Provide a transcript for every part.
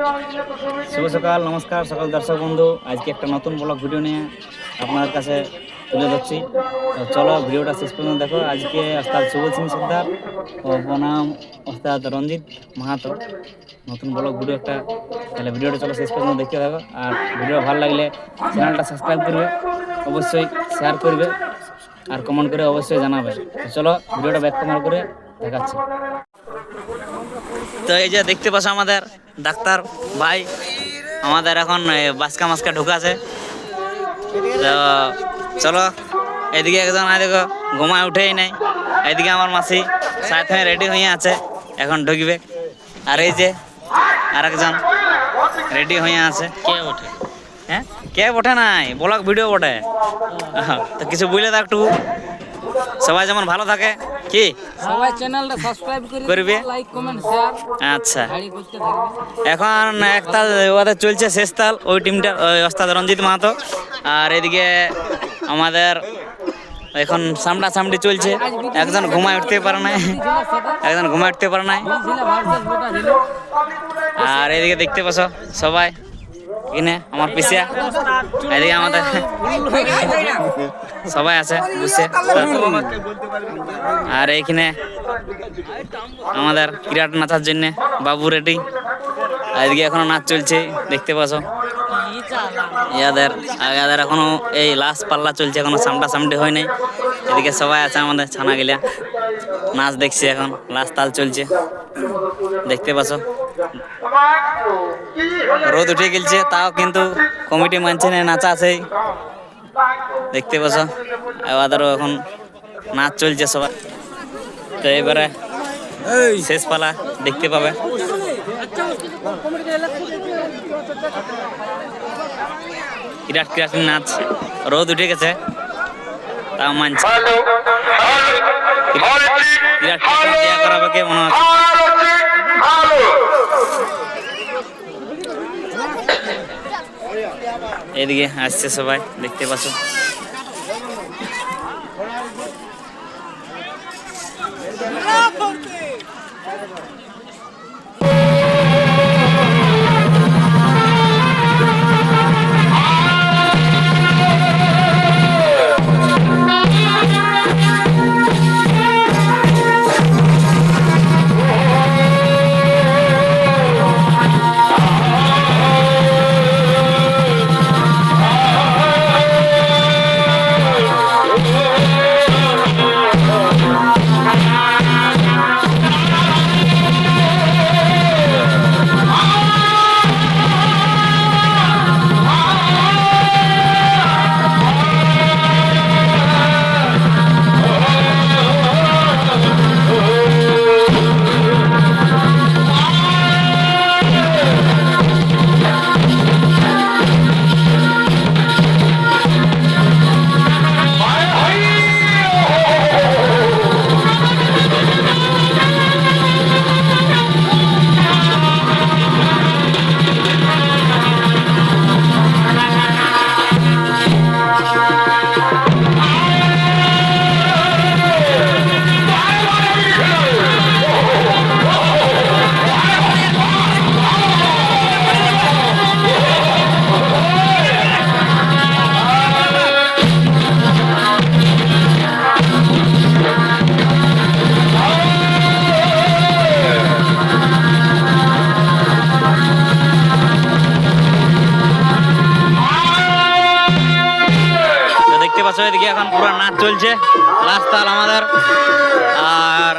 শুভ সকাল, নমস্কার সকল দর্শক বন্ধু। আজকে একটা নতুন ব্লগ ভিডিও নিয়ে আপনাদের কাছে তুলে ধরছি। তো চলো ভিডিওটা শেষ পর্যন্ত দেখো। আজকে ওস্তাদ সুবোধ সিং সর্দার ও বনাম ওস্তাদ রঞ্জিত মাহাতো, নতুন ব্লগ ভিডিও একটা। তাহলে ভিডিওটা চলো শেষ পর্যন্ত দেখতে থাকো। আর ভিডিও ভালো লাগলে চ্যানেলটা সাবস্ক্রাইব করবে, অবশ্যই শেয়ার করবে আর কমেন্ট করে অবশ্যই জানাবে। তো চলো ভিডিওটা ব্যাক ক্যামেরা করে দেখাচ্ছি। তো এই যে দেখতে পাচ্ছ আমাদের ডাক্তার ভাই আমাদের এখন বাসকা মাস্কা ঢুকাছে। তো চলো, এদিকে একজন দেখো ঘুমায় উঠেই নাই। এদিকে আমার মাসি সাথে রেডি হয়ে আছে, এখন ঢুকবে। আর এই যে আরেকজন রেডি হয়ে আছে। কে ওঠে? হ্যাঁ, কে ওঠে নাই, ব্লগ ভিডিও ওঠে। তো কিছু বুঝলে তো একটু, সবাই যেমন ভালো থাকে কি সবাই চ্যানেলটা সাবস্ক্রাইব করবে, লাইক কমেন্ট শেয়ার আচ্ছা। করতে থাকবে। এখন এক তাল ওদের চলছে, শেষ তাল ওই টিমটা, ওই ওস্তাদ রঞ্জিত মাহাতো। আর এদিকে আমাদের এখন সামনাসামনি চলছে। একজন ঘুমায় উঠতে পারে নাই, একজন ঘুমায় উঠতে পারে নাই। আর এদিকে দেখতে পাচ্ছ সবাই এখানে আমার পিছিয়ে, এদিকে আমাদের সবাই আছে বুঝছে। আর এইখানে আমাদের ক্রীড়াট নাচার জন্য বাবু রেডি। এদিকে এখনো নাচ চলছে দেখতে পাচ্ছ। ইয়াদের এখনো এই লাস্ট পাল্লা চলছে, এখনো সামনাসামনি হয় নাই। এদিকে সবাই আছে আমাদের ছানা গিলা, নাচ দেখছি, এখন লাস্ট তাল চলছে দেখতে পাচ্ছ। রোদ উঠে গেছে তাও কিন্তু কমিটি মানছে না, নাচা আছে দেখতে পাচ্ছ। আমাদেরও এখন নাচ চলছে সবাই। তো এবারে শেষ পালা দেখতে পাবে। বিরাট বিরাট নাচ, রোদ উঠে গেছে তাও মানছে। বিরাট দেয়া করাবে কে মনে হচ্ছে। এদিকে আসছে সবাই দেখতে পাচ্ছ। এদিকে এখন পুরো নাচ চলছে, লাস্ট তাল আমাদের। আর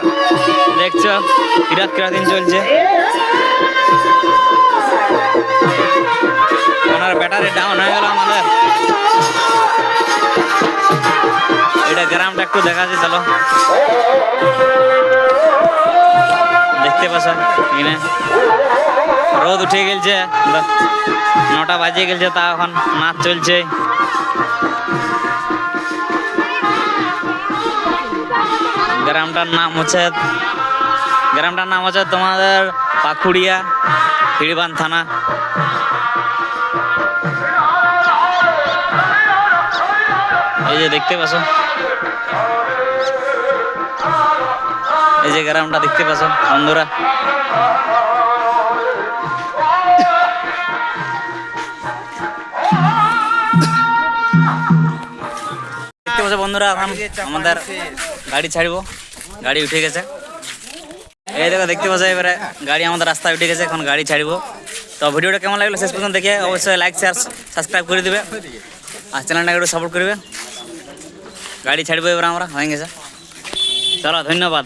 দেখছো বিরাট দিন চলছে। ওনার ব্যাটারি ডাউন হয়ে গেল আমাদের। এটা গ্রামটা একটু দেখা যায়, চলো দেখতে পাচ্ছ। এখানে রোদ উঠে গেছে, 9টা বাজে গেছে, তা এখন নাচ চলছে। গ্রামটার নাম হচ্ছে তোমাদের পাকুড়িয়া, হিড়বান থানা। এই যে দেখতে পাচ্ছ, এই যে গ্রামটা দেখতে পাচ্ছ বন্ধুরা। বসে বন্ধুরা এখন আমাদের গাড়ি ছাড়বো, গাড়ি উঠে গেছে। এই দেখো দেখতে পাচ্ছ এবারে গাড়ি আমাদের রাস্তায় উঠে গেছে, এখন গাড়ি ছাড়বো। তো ভিডিওটা কেমন লাগলো শেষ পর্যন্ত দেখে অবশ্যই লাইক শেয়ার সাবস্ক্রাইব করে দিবে আর চ্যানেলটাকে একটু সাপোর্ট করবে। গাড়ি ছাড়বো এবার আমরা, হয়ে গেছে। চলো ধন্যবাদ।